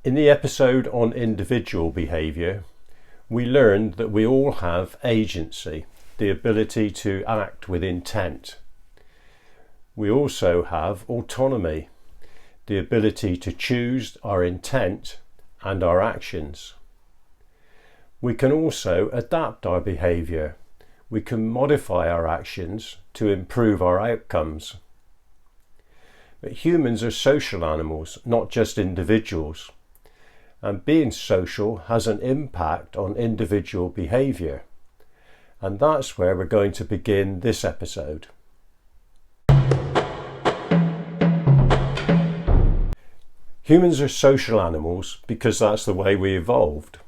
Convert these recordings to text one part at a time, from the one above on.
In the episode on individual behaviour, we learned that we all have agency, the ability to act with intent. We also have autonomy, the ability to choose our intent and our actions. We can also adapt our behaviour. We can modify our actions to improve our outcomes. But humans are social animals, not just individuals. And being social has an impact on individual behaviour. And that's where we're going to begin this episode. Humans are social animals because that's the way we evolved.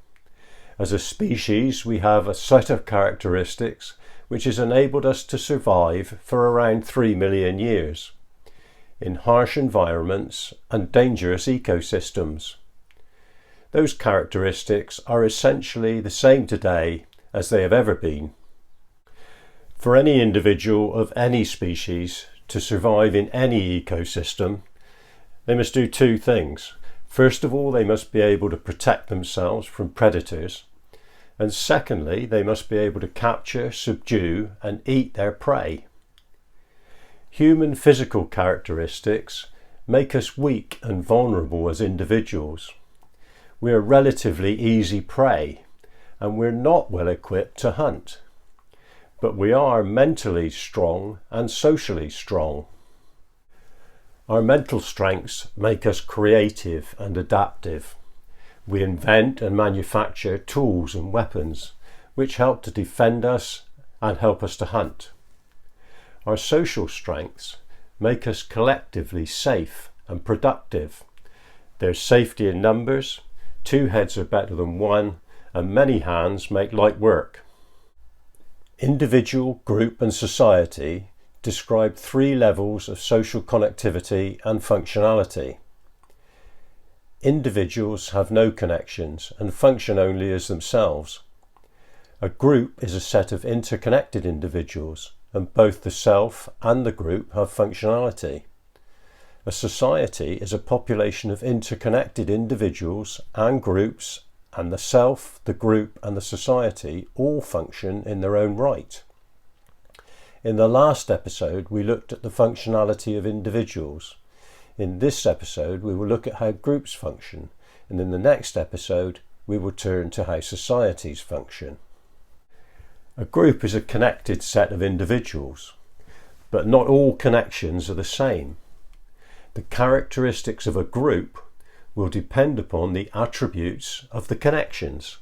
As a species, we have a set of characteristics which has enabled us to survive for around 3 million years in harsh environments and dangerous ecosystems. Those characteristics are essentially the same today as they have ever been. For any individual of any species to survive in any ecosystem, they must do two things. First of all, they must be able to protect themselves from predators. And secondly, they must be able to capture, subdue, and eat their prey. Human physical characteristics make us weak and vulnerable as individuals. We are relatively easy prey, and we're not well equipped to hunt. But we are mentally strong and socially strong. Our mental strengths make us creative and adaptive. We invent and manufacture tools and weapons which help to defend us and help us to hunt. Our social strengths make us collectively safe and productive. There's safety in numbers. 2 heads are better than 1, and many hands make light work. Individual, group and society describe 3 levels of social connectivity and functionality. Individuals have no connections and function only as themselves. A group is a set of interconnected individuals, and both the self and the group have functionality. A society is a population of interconnected individuals and groups, and the self, the group and the society all function in their own right. In the last episode, we looked at the functionality of individuals. In this episode, we will look at how groups function, and in the next episode, we will turn to how societies function. A group is a connected set of individuals, but not all connections are the same. The characteristics of a group will depend upon the attributes of the connections.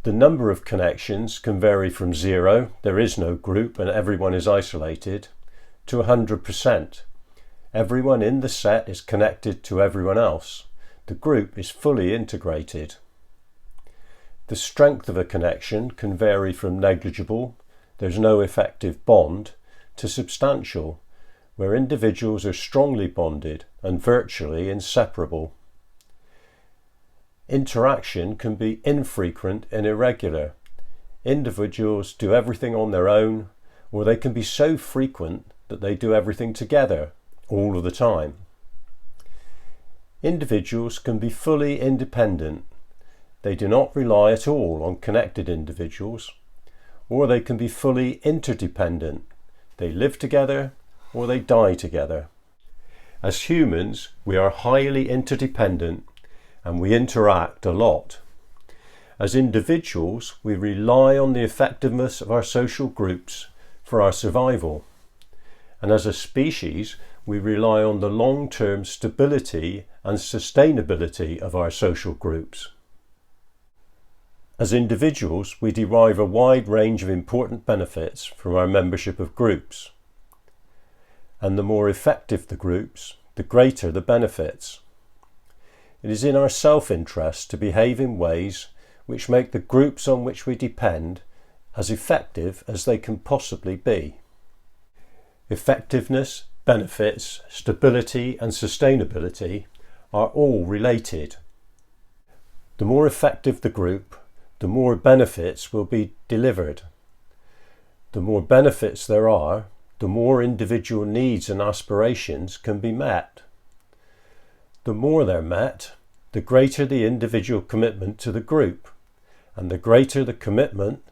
The number of connections can vary from 0, there is no group and everyone is isolated, to 100%. Everyone in the set is connected to everyone else. The group is fully integrated. The strength of a connection can vary from negligible, there's no effective bond, to substantial, where individuals are strongly bonded and virtually inseparable. Interaction can be infrequent and irregular. Individuals do everything on their own, or they can be so frequent that they do everything together, all of the time. Individuals can be fully independent. They do not rely at all on connected individuals, or they can be fully interdependent. They live together, or they die together. As humans, we are highly interdependent and we interact a lot. As individuals, we rely on the effectiveness of our social groups for our survival. And as a species, we rely on the long-term stability and sustainability of our social groups. As individuals, we derive a wide range of important benefits from our membership of groups. And the more effective the groups, the greater the benefits. It is in our self-interest to behave in ways which make the groups on which we depend as effective as they can possibly be. Effectiveness, benefits, stability and sustainability are all related. The more effective the group, the more benefits will be delivered. The more benefits there are, the more individual needs and aspirations can be met. The more they're met, the greater the individual commitment to the group, and the greater the commitment,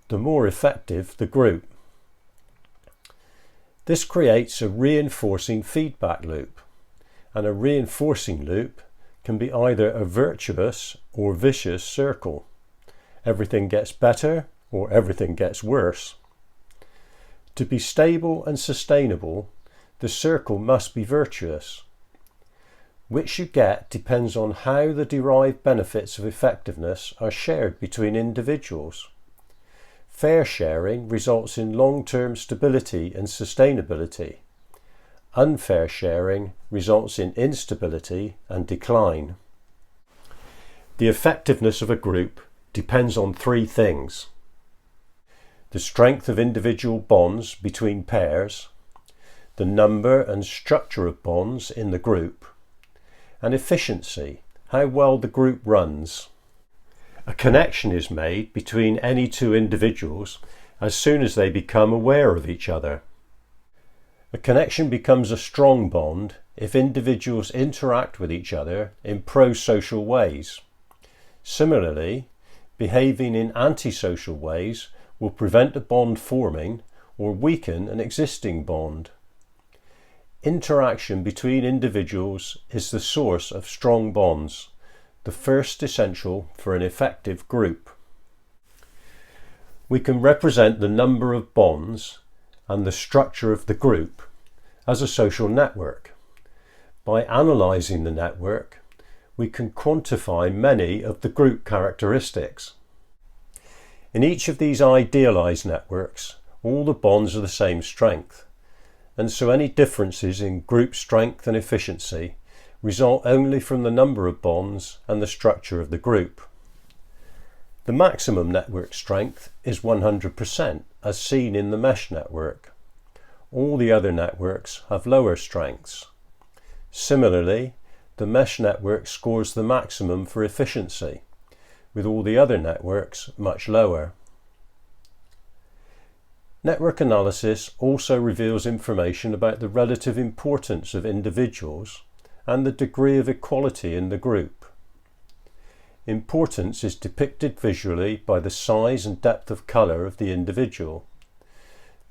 the more effective the group. This creates a reinforcing feedback loop, and a reinforcing loop can be either a virtuous or vicious circle. Everything gets better or everything gets worse. To be stable and sustainable, the circle must be virtuous. Which you get depends on how the derived benefits of effectiveness are shared between individuals. Fair sharing results in long-term stability and sustainability. Unfair sharing results in instability and decline. The effectiveness of a group depends on three things: the strength of individual bonds between pairs, the number and structure of bonds in the group, and efficiency, how well the group runs. A connection is made between any two individuals as soon as they become aware of each other. A connection becomes a strong bond if individuals interact with each other in pro-social ways. Similarly, behaving in antisocial ways will prevent a bond forming or weaken an existing bond. Interaction between individuals is the source of strong bonds, the first essential for an effective group. We can represent the number of bonds and the structure of the group as a social network. By analysing the network, we can quantify many of the group characteristics. In each of these idealised networks, all the bonds are the same strength, and so any differences in group strength and efficiency result only from the number of bonds and the structure of the group. The maximum network strength is 100%, as seen in the mesh network. All the other networks have lower strengths. Similarly, the mesh network scores the maximum for efficiency, with all the other networks much lower. Network analysis also reveals information about the relative importance of individuals and the degree of equality in the group. Importance is depicted visually by the size and depth of colour of the individual.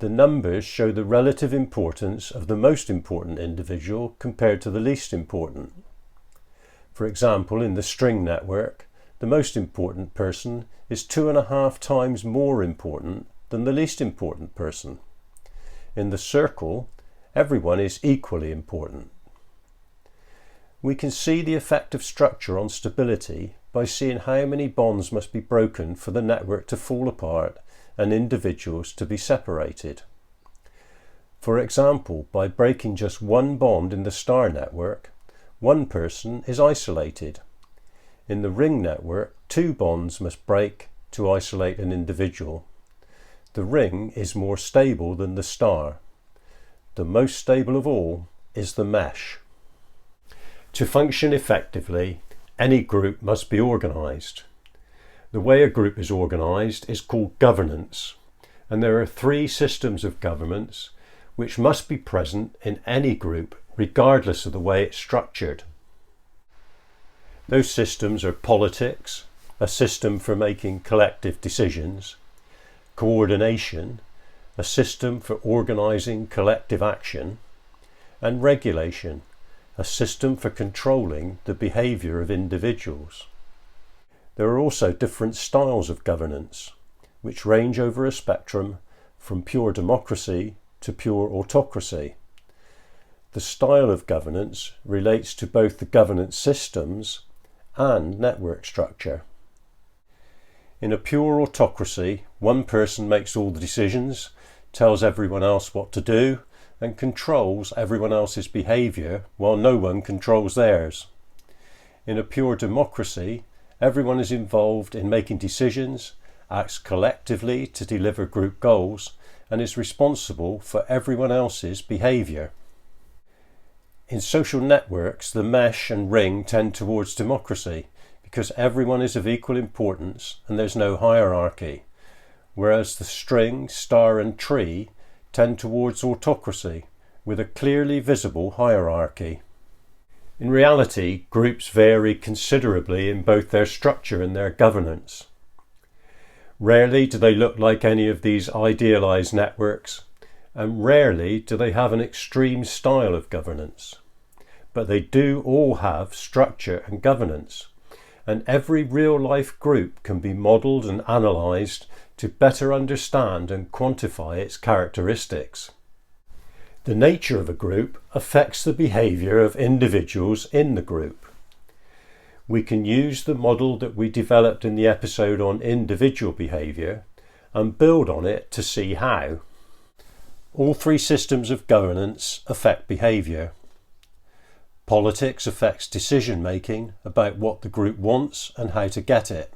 The numbers show the relative importance of the most important individual compared to the least important. For example, in the string network, the most important person is 2.5 times more important than the least important person. In the circle, everyone is equally important. We can see the effect of structure on stability by seeing how many bonds must be broken for the network to fall apart and individuals to be separated. For example, by breaking just one bond in the star network, one person is isolated. In the ring network, 2 bonds must break to isolate an individual. The ring is more stable than the star. The most stable of all is the mesh. To function effectively, any group must be organised. The way a group is organised is called governance, and there are 3 systems of governance which must be present in any group regardless of the way it's structured. Those systems are politics, a system for making collective decisions; coordination, a system for organising collective action; and regulation, a system for controlling the behaviour of individuals. There are also different styles of governance, which range over a spectrum from pure democracy to pure autocracy. The style of governance relates to both the governance systems and network structure. In a pure autocracy, one person makes all the decisions, tells everyone else what to do, and controls everyone else's behaviour while no one controls theirs. In a pure democracy, everyone is involved in making decisions, acts collectively to deliver group goals, and is responsible for everyone else's behaviour. In social networks, the mesh and ring tend towards democracy because everyone is of equal importance and there's no hierarchy, whereas the string, star and tree tend towards autocracy with a clearly visible hierarchy. In reality, groups vary considerably in both their structure and their governance. Rarely do they look like any of these idealized networks, and rarely do they have an extreme style of governance. But they do all have structure and governance, and every real-life group can be modelled and analysed to better understand and quantify its characteristics. The nature of a group affects the behaviour of individuals in the group. We can use the model that we developed in the episode on individual behaviour and build on it to see how. All three systems of governance affect behaviour. Politics affects decision making about what the group wants and how to get it.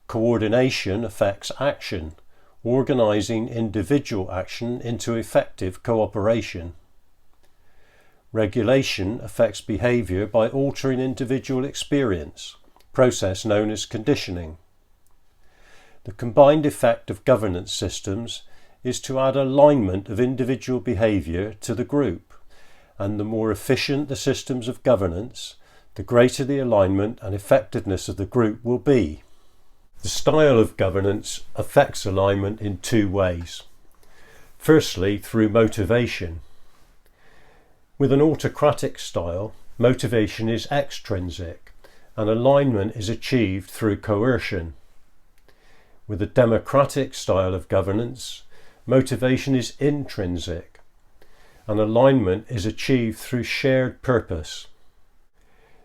Coordination affects action, organising individual action into effective cooperation. Regulation affects behaviour by altering individual experience, process known as conditioning. The combined effect of governance systems is to add alignment of individual behaviour to the group, and the more efficient the systems of governance, the greater the alignment and effectiveness of the group will be. The style of governance affects alignment in two ways. Firstly, through motivation. With an autocratic style, motivation is extrinsic, and alignment is achieved through coercion. With a democratic style of governance, motivation is intrinsic, and alignment is achieved through shared purpose.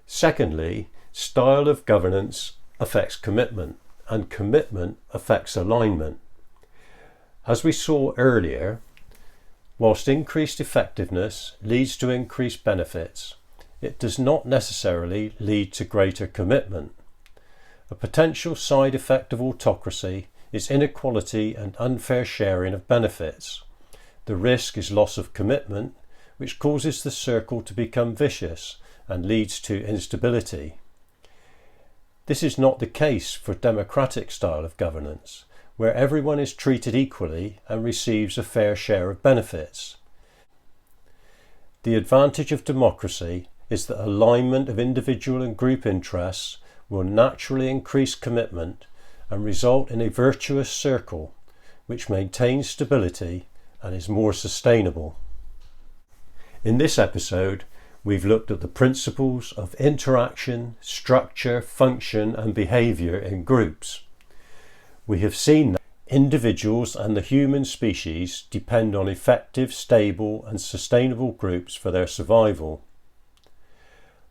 Secondly, style of governance affects commitment, and commitment affects alignment. As we saw earlier, whilst increased effectiveness leads to increased benefits, it does not necessarily lead to greater commitment. A potential side effect of autocracy is inequality and unfair sharing of benefits. The risk is loss of commitment, which causes the circle to become vicious and leads to instability. This is not the case for democratic style of governance, where everyone is treated equally and receives a fair share of benefits. The advantage of democracy is that alignment of individual and group interests will naturally increase commitment and result in a virtuous circle which maintains stability and is more sustainable. In this episode, we've looked at the principles of interaction, structure, function and behaviour in groups. We have seen that individuals and the human species depend on effective, stable and sustainable groups for their survival.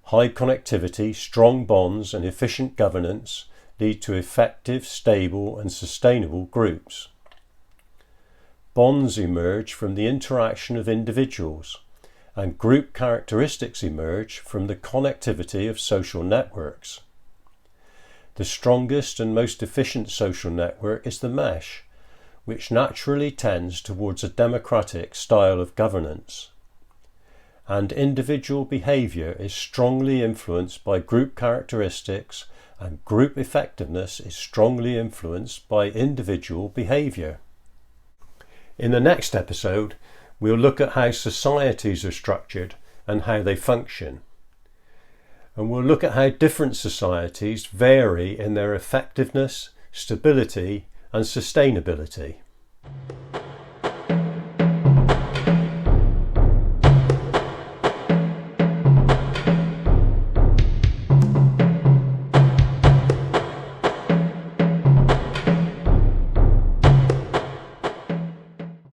High connectivity, strong bonds and efficient governance lead to effective, stable and sustainable groups. Bonds emerge from the interaction of individuals, and group characteristics emerge from the connectivity of social networks. The strongest and most efficient social network is the mesh, which naturally tends towards a democratic style of governance. And individual behaviour is strongly influenced by group characteristics, and group effectiveness is strongly influenced by individual behaviour. In the next episode, we'll look at how societies are structured and how they function. And we'll look at how different societies vary in their effectiveness, stability and sustainability.